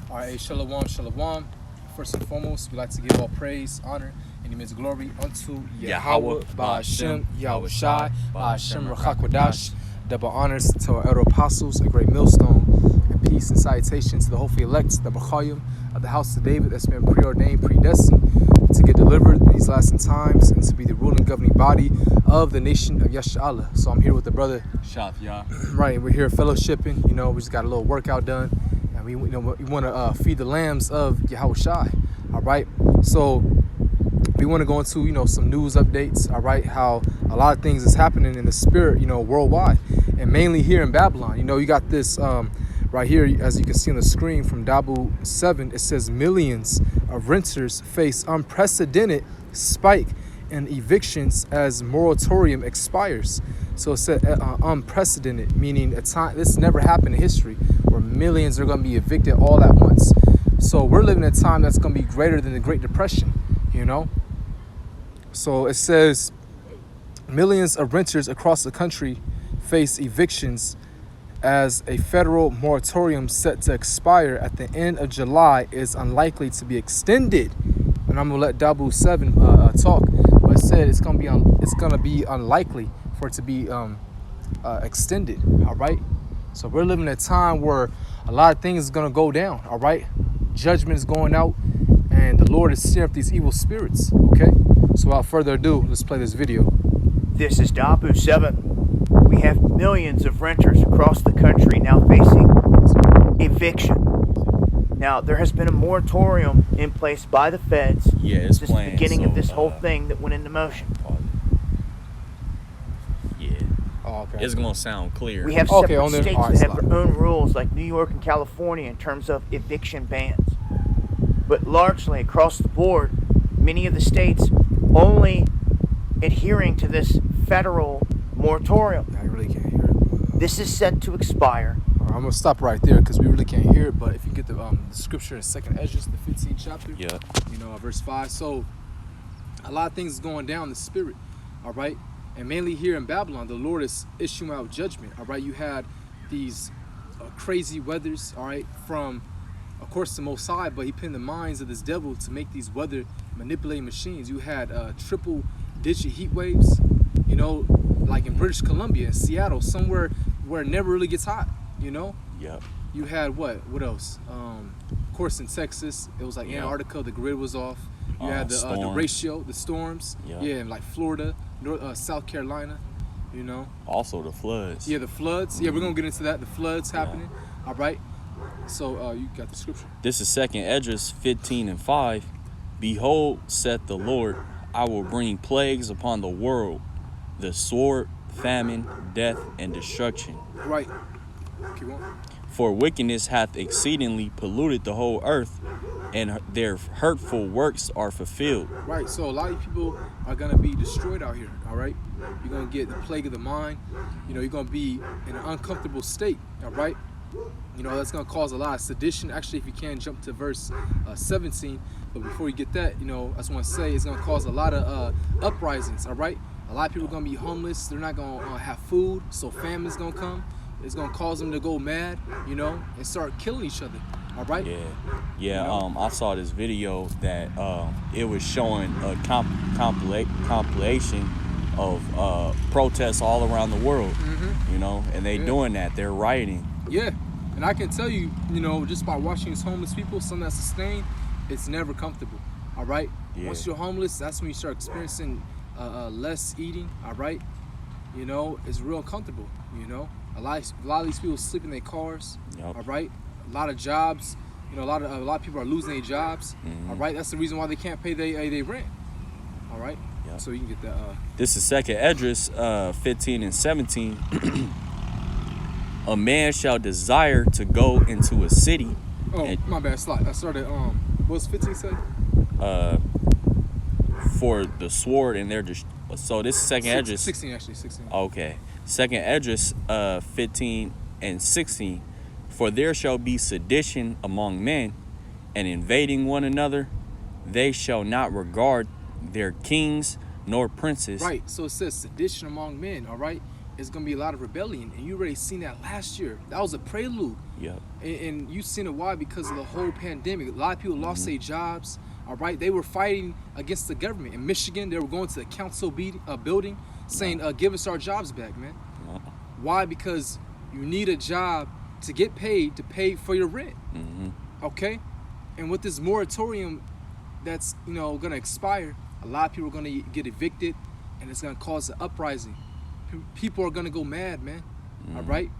All right, shalom, shalom. First and foremost, we like to give all praise, honor, and immense glory unto Yahweh, Ba'ashem, Yahweh Shai, Ba'ashem, Rachakwadash. Double honors to our elder apostles, a great millstone, and peace and salutation to the hopefully elect, the B'chayim of the house of David that's been preordained, predestined to get delivered in these last times and to be the ruling governing body of the nation of Yasha'Allah. So I'm here with the brother Shaf, yeah. Right, we're here fellowshipping. We just got a little workout done, and we want to feed the lambs of Yahweh Shai. All right, so we want to go into some news updates. All right, how a lot of things is happening in the spirit, worldwide, and mainly here in Babylon. You got this right here, as you can see on the screen from Dabu 7. It says millions of renters face unprecedented spike in evictions as moratorium expires. So it said unprecedented, meaning a time this never happened in history, where millions are going to be evicted all at once. So we're living in a time that's going to be greater than the Great Depression, So it says millions of renters across the country face evictions as a federal moratorium set to expire at the end of July is unlikely to be extended. And I'm gonna let Dabu 7 talk, but it said it's gonna be unlikely for it to be extended. All right, so we're living in a time where a lot of things is gonna go down. All right, judgment is going out, and the Lord is searing up these evil spirits. Okay, so without further ado, let's play this video. This is Dabu 7. We have millions of renters across the country now facing eviction. Now, there has been a moratorium in place by the feds since the beginning of this whole thing that went into motion. Yeah. Oh, okay. It's going to sound clear. We have separate states that have their own rules, like New York and California, in terms of eviction bans. But largely across the board, many of the states only adhering to this federal moratorium. I really can't hear it. This is set to expire. All right, I'm gonna stop right there because we really can't hear it. But if you get the scripture in 2nd Esdras, the 15th chapter, verse 5. So a lot of things is going down in the spirit. All right, and mainly here in Babylon, the Lord is issuing out judgment. All right, you had these crazy weathers. All right, from of course the Most High, but he put in the minds of this devil to make these weather manipulating machines. You had triple-digit heat waves. Like in British Columbia, Seattle, somewhere where it never really gets hot, Yep. You had what else? Of course, in Texas, it was like Antarctica, the grid was off. You had the ratio, the storms. Yep. Yeah, like Florida, South Carolina, Also the floods. Yeah, the floods. Yeah, we're going to get into that. The floods happening. All right. So you got the scripture. This is 2nd Esdras 15 and 5. Behold, saith the Lord, I will bring plagues upon the world, the sword, famine, death, and destruction. Right. Keep on. For wickedness hath exceedingly polluted the whole earth, and their hurtful works are fulfilled. Right. So a lot of people are going to be destroyed out here. All right. You're going to get the plague of the mind. You're going to be in an uncomfortable state. All right. That's going to cause a lot of sedition. Actually, if you can jump to verse 17. But before you get that, I just want to say it's going to cause a lot of uprisings. All right. A lot of people are going to be homeless. They're not going to have food. So famine's going to come. It's going to cause them to go mad, and start killing each other. All right? Yeah. I saw this video that it was showing a compilation of protests all around the world, and they doing that. They're rioting. Yeah. And I can tell you, just by watching these homeless people, something that's sustained, it's never comfortable. All right? Yeah. Once you're homeless, that's when you start experiencing less eating. All right? It's real uncomfortable. A lot of these people sleep in their cars. Yep. All right, a lot of jobs. A lot of people are losing their jobs. All right, that's the reason why they can't pay their rent. All right, so you can get that. This is 2nd Esdras 15 and 17. A man shall desire to go into a city. Oh, my bad, slide. I started. What was 15 say? For the sword and their so this is 2nd Esdras 16 actually 16. Okay, 2nd Esdras 15 and 16. For there shall be sedition among men, and invading one another, they shall not regard their kings nor princes. Right. So it says sedition among men. All right. it's gonna be a lot of rebellion, and you already seen that last year. That was a prelude. Yep. And you seen it why? Because of the whole pandemic. A lot of people lost their jobs. All right, they were fighting against the government. In Michigan, they were going to the council building saying, "Give us our jobs back, man." Why? Because you need a job to get paid to pay for your rent. Okay, and with this moratorium that's gonna expire, a lot of people are gonna get evicted, and it's gonna cause an uprising. People are gonna go mad, man. All right.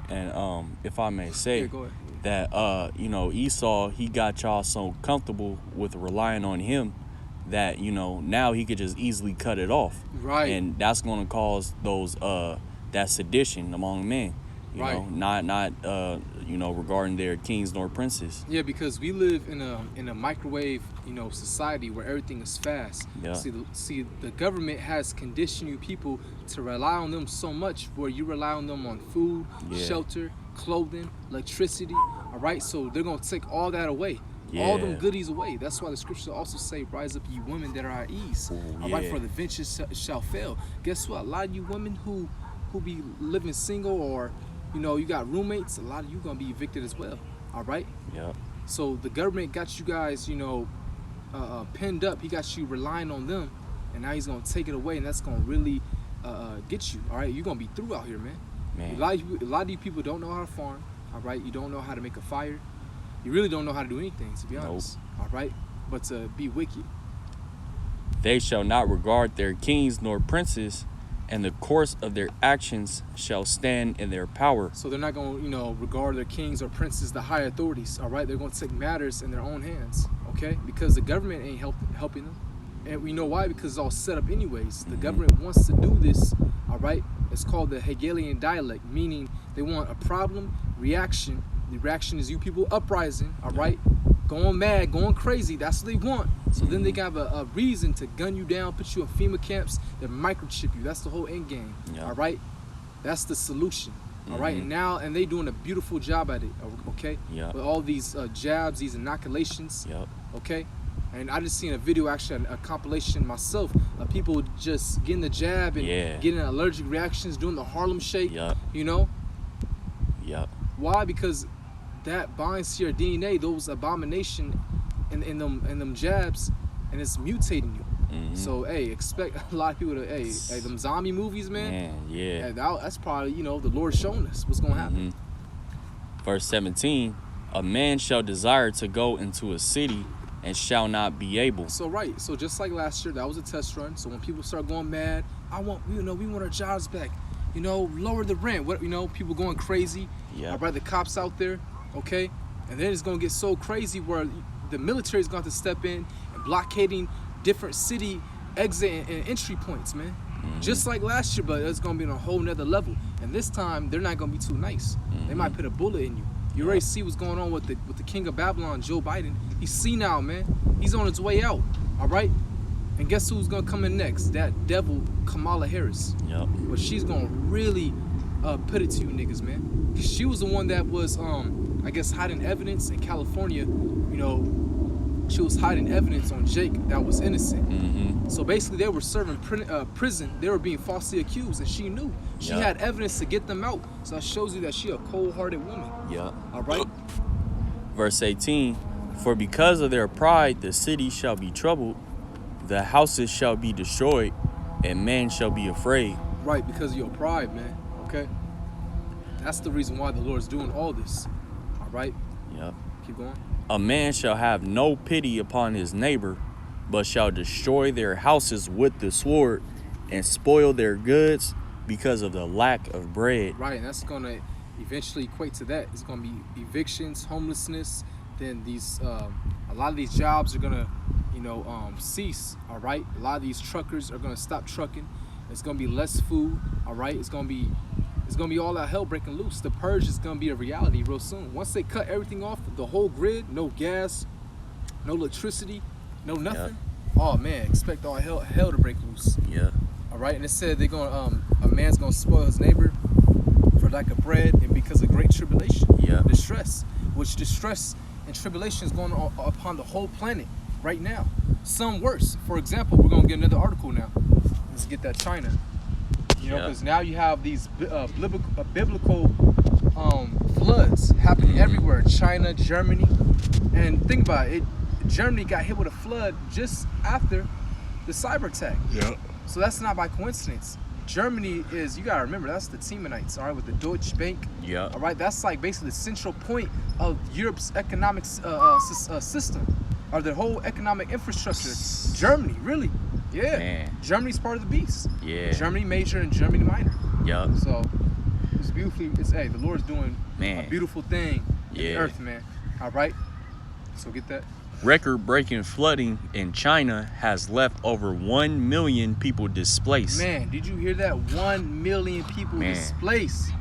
And if I may say, Yeah, go ahead. that Esau, he got y'all so comfortable with relying on him that now he could just easily cut it off. Right. And that's going to cause those that sedition among men. You Right. know, not regarding their kings nor princes. Yeah, because we live in a microwave, society where everything is fast. Yeah. See, the government has conditioned you people to rely on them so much, where you rely on them on food, Yeah. shelter, clothing, electricity. All right, so they're gonna take all that away, all them Yeah. goodies away. That's why the scripture also say, "Rise up, you women that are at ease." Ooh, All right, yeah. for the ventures shall fail. Guess what? A lot of you women who be living single, or you got roommates, a lot of you gonna be evicted as well. All right. Yep. So the government got you guys, pinned up. He got you relying on them, and now he's gonna take it away, and that's gonna really get you. All right, you're gonna be through out here, man. Man. A lot of you people don't know how to farm. All right, you don't know how to make a fire. You really don't know how to do anything, to be honest. All right, but to be wicked. They shall not regard their kings nor princes, and the course of their actions shall stand in their power. So they're not gonna, regard their kings or princes, the high authorities. All right, they're gonna take matters in their own hands. Okay, because the government ain't helping them. And we know why, because it's all set up anyways. The government wants to do this, all right? It's called the Hegelian dialect, meaning they want a problem, reaction. The reaction is you people uprising, all right? Going mad, going crazy, that's what they want. So then they got a reason to gun you down, put you in FEMA camps, then microchip you. That's the whole end game, Yeah. all right? That's the solution, all right? And they doing a beautiful job at it, okay? Yeah. With all these jabs, these inoculations, Yep. okay? And I just seen a video, actually, a compilation myself of people just getting the jab and Yeah. getting allergic reactions, doing the Harlem Shake. Yep. Yep. Why? Because that binds to your DNA, those abomination in them jabs, and it's mutating you. So hey, expect a lot of people to hey them zombie movies, man. Man, yeah. Hey, that's probably the Lord showing us what's gonna happen. Verse 17, a man shall desire to go into a city and shall not be able. So right, so just like last year, that was a test run. So when people start going mad, we want our jobs back. Lower the rent. People going crazy. Yeah. All right, the cops out there, okay? And then it's gonna get so crazy where the military is going to step in and blockading different city exit and entry points, man. Just like last year, but it's gonna be on a whole nother level. And this time, they're not gonna be too nice. They might put a bullet in you. You already see what's going on with the king of Babylon, Joe Biden. He's senile, man. He's on his way out, all right? And guess who's gonna come in next? That devil, Kamala Harris. Yep. But she's gonna really put it to you niggas, man. 'Cause she was the one that was, I guess, hiding evidence in California. She was hiding evidence on Jake that was innocent. So basically, they were serving prison. They were being falsely accused, and she knew. She Yeah. had evidence to get them out. So that shows you that she a cold-hearted woman. Yep. All right. Verse 18, for because of their pride the city shall be troubled, the houses shall be destroyed, and man shall be afraid. Right, because of your pride, man. Okay. That's the reason why the Lord's doing all this. All right. Yep. Keep going. A man shall have no pity upon his neighbor, but shall destroy their houses with the sword, and spoil their goods because of the lack of bread. Right, and that's gonna eventually equate to that. It's gonna be evictions, homelessness. Then these, a lot of these jobs are gonna, cease. All right, a lot of these truckers are gonna stop trucking. It's gonna be less food. All right, it's gonna be all that hell breaking loose. The purge is gonna be a reality real soon. Once they cut everything off, the whole grid, no gas, no electricity, no nothing. Oh man, expect all hell to break loose. Yeah. All right, and it said they're gonna a man's gonna spoil his neighbor for lack of bread and because of great tribulation. Yeah. Distress, which distress and tribulation is going on upon the whole planet right now. Some worse. For example, we're gonna get another article now. Let's get that China. You know, Yeah. because now you have these biblical floods happening everywhere. China, Germany, and think about it. Germany got hit with a flood just after the cyber attack. Yeah. So that's not by coincidence. Germany is, you gotta remember, that's the Teamanites, all right, with the Deutsche Bank. Yeah. All right, that's like basically the central point of Europe's economic system, or their whole economic infrastructure. Germany, really, yeah. Man. Germany's part of the beast. Yeah. Germany major and Germany minor. Yup. So it's beautifully. Hey, the Lord's doing Man. a beautiful thing in the Yeah. earth, man. All right. So get that. Record-breaking flooding in China has left over 1 million people displaced. Man, did you hear that? 1 million people Man. displaced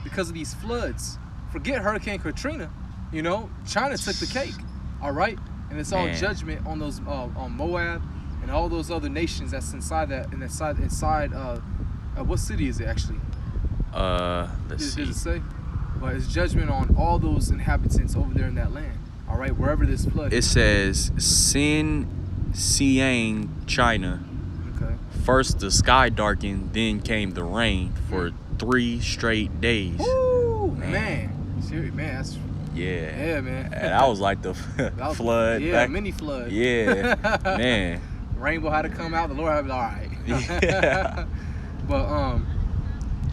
because of these floods. Forget Hurricane Katrina. You know, China took the cake. All right, and it's all Man. judgment on those on Moab and all those other nations that's inside that and inside. What city is it actually? Let's Does see. it say? But it's judgment on all those inhabitants over there in that land. All right, wherever this flood. It says Xinjiang, China. Okay. First the sky darkened, then came the rain for 3 straight days. Woo, Man. man. Serious, man. That's Yeah. man. And that was like the That was- flood. Yeah, back. mini flood. Yeah. Man. Rainbow had to come out. The Lord had to be all right. Yeah. But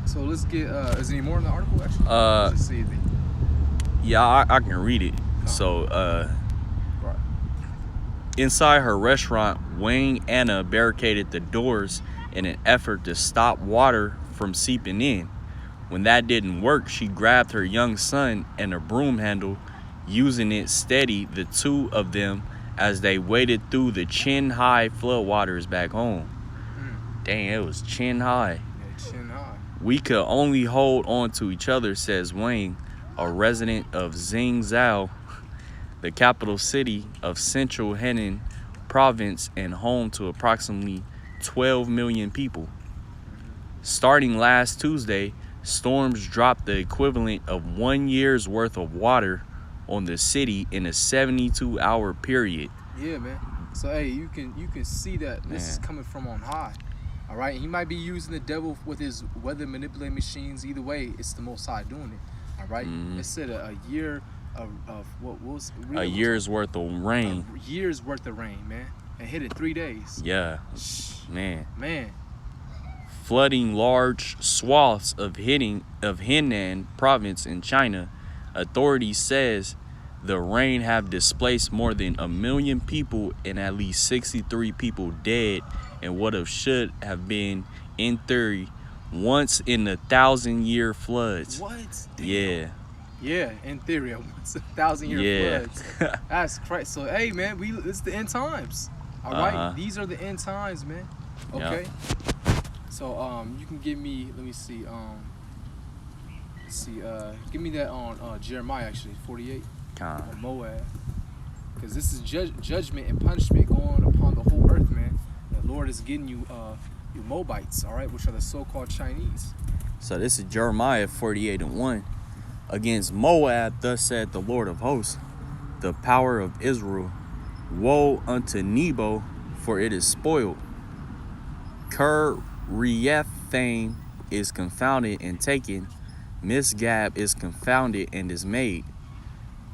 so let's get. Is there any more in the article actually? Uh, Let's see. Yeah, I can read it. So, Right. inside her restaurant, Wang Anna barricaded the doors in an effort to stop water from seeping in. When that didn't work, she grabbed her young son and a broom handle, using it steady the two of them as they waded through the chin-high floodwaters back home. Dang, it was chin-high. Yeah, chin high. We could only hold on to each other, says Wang, a resident of Xingzhou, the capital city of central Henan province and home to approximately 12 million people. Starting last Tuesday, storms dropped the equivalent of 1 year's worth of water on the city in a 72-hour period. Yeah, man. So hey, you can see that this is Man. coming from on high. All right, he might be using the devil with his weather manipulating machines. Either way, it's the Most High doing it. All right? Mhm. It said a year of what was A year's worth of rain. a year's worth of rain, man, and hit in 3 days. Yeah, Shh, man. man. Flooding large swaths of Henan province in China, authorities says the rain have displaced more than 1 million people and at least 63 people dead in what should have been, in theory, once in a 1,000-year floods. What? Yeah, Yeah, in theory, it's 1,000-year yeah. floods. That's crazy. So hey, man, it's the end times. All right, Uh-huh. these are the end times, man. Okay. So you can give me. Let me see. Let's see. Give me that on Jeremiah actually 48 Con. on Moab, because this is judgment and punishment going upon the whole earth, man. The Lord is getting you you Moabites, all right, which are the so-called Chinese. So this is Jeremiah 48:1. Against Moab, thus said the Lord of hosts, the power of Israel. Woe unto Nebo, for it is spoiled. Kiriathaim is confounded and taken. Misgab is confounded and is made.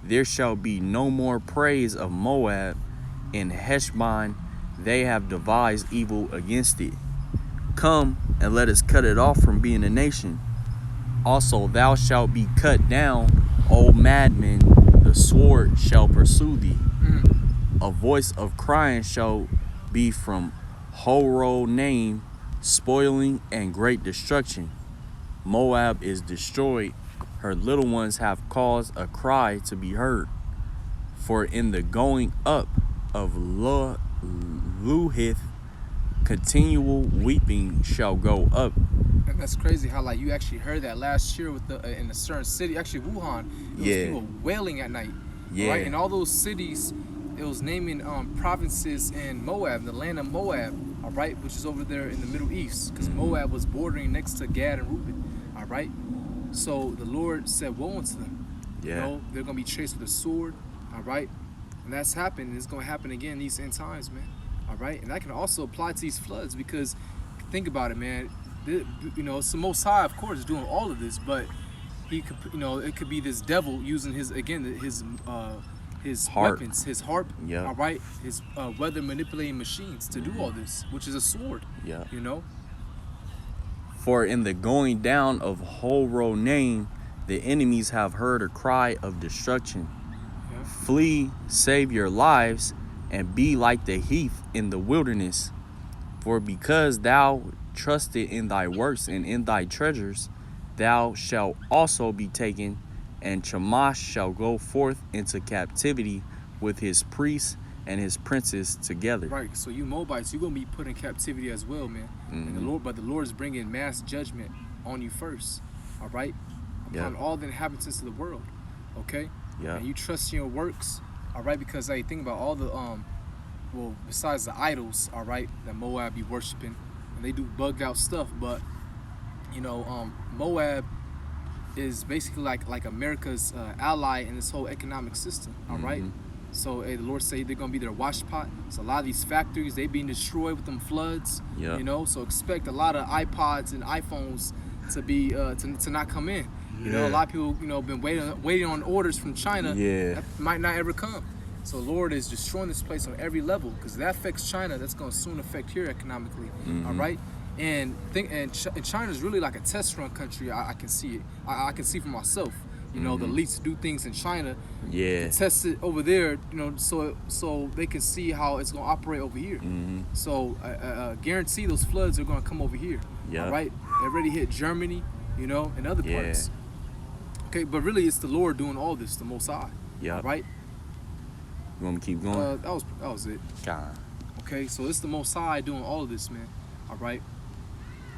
There shall be no more praise of Moab. In Heshbon they have devised evil against it. Come and let us cut it off from being a nation. Also thou shalt be cut down, O madman, the sword shall pursue thee. A voice of crying shall be from Horonaim, spoiling and great destruction. Moab is destroyed, her little ones have caused a cry to be heard. For in the going up of Luhith, continual weeping shall go up. And that's crazy how like you actually heard that last year with the in a certain city, actually Wuhan. It was Yeah. people wailing at night. Yeah. Right? In all those cities, it was naming provinces in Moab, the land of Moab, all right, which is over there in the Middle East, because Moab was bordering next to Gad and Reuben, all right. So the Lord said, "Woe unto them." You Yeah. know, they're gonna be chased with a sword, all right, and that's happened. And it's gonna happen again these end times, man. All right, and that can also apply to these floods because think about it, man. you know, it's the Most High, of course, doing all of this, but he could, you know, it could be this devil using his Harp. weapons, his harp, Yeah. all right, his weather manipulating machines to do all this, which is a sword. Yeah. You know. For in the going down of Horonaim, the enemies have heard a cry of destruction. Yeah. Flee, save your lives, and be like the heath in the wilderness. For because thou trusted in thy works and in thy treasures, thou shalt also be taken, and Chemosh shall go forth into captivity with his priests and his princes together. Right. So you Moabites, you're gonna be put in captivity as well, man. And the Lord is bringing mass judgment on you first. All right. Yeah. Upon all the inhabitants of the world. Okay. Yeah. And you trust in your works. All right. Because hey, think about all the well, besides the idols, all right, that Moab be worshiping, and they do bugged out stuff, but you know, Moab is basically like America's ally in this whole economic system. All right. So the Lord say they're gonna be their wash pot. So a lot of these factories, they being destroyed with them floods. Yeah. You know, so expect a lot of iPods and iPhones to be to not come in. You know, a lot of people, you know, been waiting on orders from China. Yeah. That might not ever come. So Lord is destroying this place on every level, because that affects China. That's gonna soon affect here economically. All right. And China is really like a test run country. I can see it. I can see for myself. You know, the elites do things in China, Yeah. test it over there, you know, so they can see how it's gonna operate over here. So guarantee those floods are gonna come over here. Yeah. All right, they already hit Germany, you know, and other Yeah. parts. Okay, but really it's the Lord doing all this, the Most High. Yeah. All right. You want me to keep going? That was it. God. Okay, so it's the Most High doing all of this, man. All right.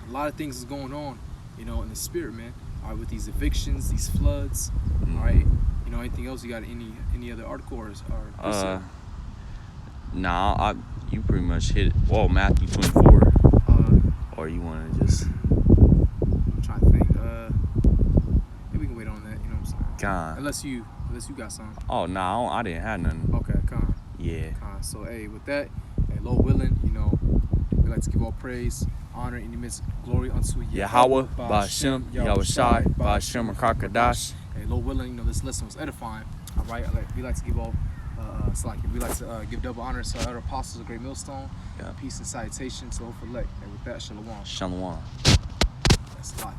A lot of things is going on, you know, in the spirit, man. All right, with these evictions, these floods. All right. You know, anything else? You got any other article or precept? Nah, you pretty much hit it. Whoa, Matthew 24. Or you want to just I'm trying to think. Maybe we can wait on that. You know what I'm saying? God. Unless you got something. Oh, nah, I didn't have nothing. Okay, con. Yeah. So hey, with that, hey, Lord willing, you know, we like to give all praise, honor, and immense glory unto Yahweh, Ba'ashem, Yahushai, Ba'ashem, Rakakadash. Hey, Lord willing, you know, this lesson was edifying. All right, we like to give all, we like to give double honor to our other apostles of Great Millstone. Yeah. Peace and salutation to Ophir Lake. And with that, shalom. Shalom. That's a lot.